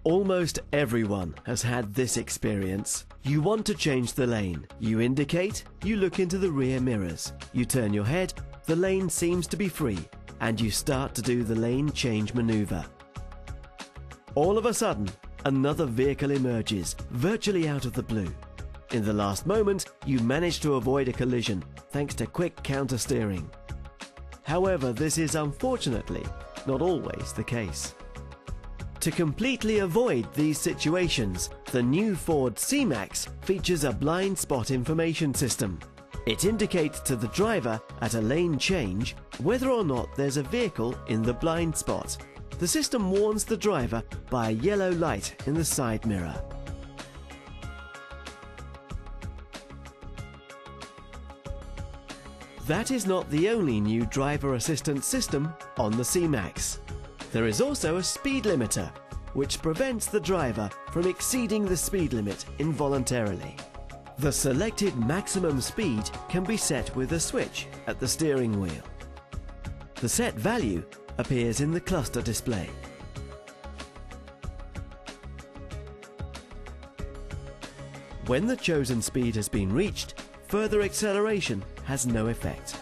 Almost everyone has had this experience. You want to change the lane. You indicate, you look into the rear mirrors. You turn your head, the lane seems to be free, and you start to do the lane change maneuver. All of a sudden, another vehicle emerges, virtually out of the blue. In the last moment, you manage to avoid a collision thanks to quick counter-steering. However, this is unfortunately not always the case. To completely avoid these situations, the new Ford C-Max features a blind spot information system. It indicates to the driver at a lane change whether or not there's a vehicle in the blind spot. The system warns the driver by a yellow light in the side mirror. That is not the only new driver assistance system on the C-Max. There is also a speed limiter, which prevents the driver from exceeding the speed limit involuntarily. The selected maximum speed can be set with a switch at the steering wheel. The set value appears in the cluster display. When the chosen speed has been reached, further acceleration has no effect.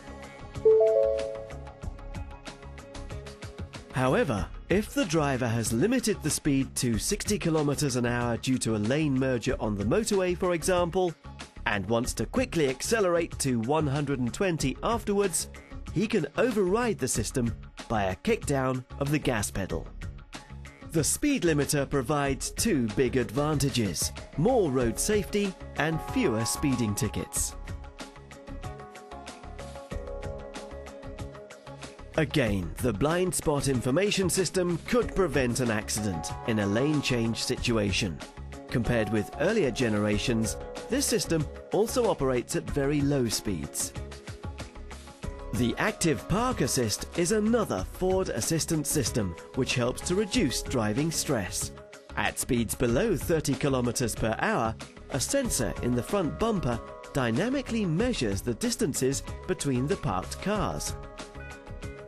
However, if the driver has limited the speed to 60 km an hour due to a lane merger on the motorway, for example, and wants to quickly accelerate to 120 afterwards, he can override the system by a kickdown of the gas pedal. The speed limiter provides two big advantages: more road safety and fewer speeding tickets. Again, the blind spot information system could prevent an accident in a lane change situation. Compared with earlier generations, this system also operates at very low speeds. The Active Park Assist is another Ford assistance system which helps to reduce driving stress. At speeds below 30 km per hour, a sensor in the front bumper dynamically measures the distances between the parked cars.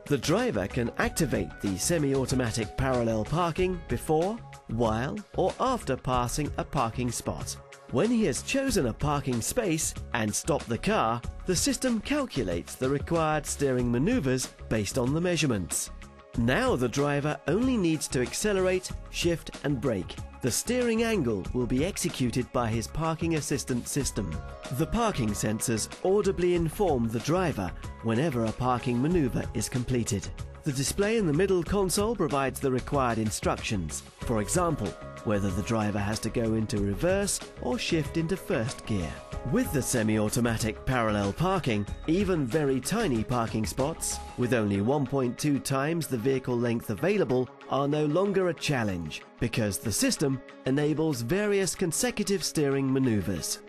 The driver can activate the semi-automatic parallel parking before, while, or after passing a parking spot. When he has chosen a parking space and stopped the car, the system calculates the required steering maneuvers based on the measurements. Now the driver only needs to accelerate, shift and brake. The steering angle will be executed by his parking assistance system. The parking sensors audibly inform the driver whenever a parking maneuver is completed. The display in the middle console provides the required instructions. For example, whether the driver has to go into reverse or shift into first gear. With the semi-automatic parallel parking, even very tiny parking spots, with only 1.2 times the vehicle length available, are no longer a challenge, because the system enables various consecutive steering maneuvers.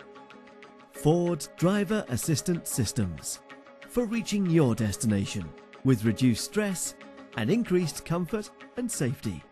Ford Driver Assistance Systems, for reaching your destination with reduced stress and increased comfort and safety.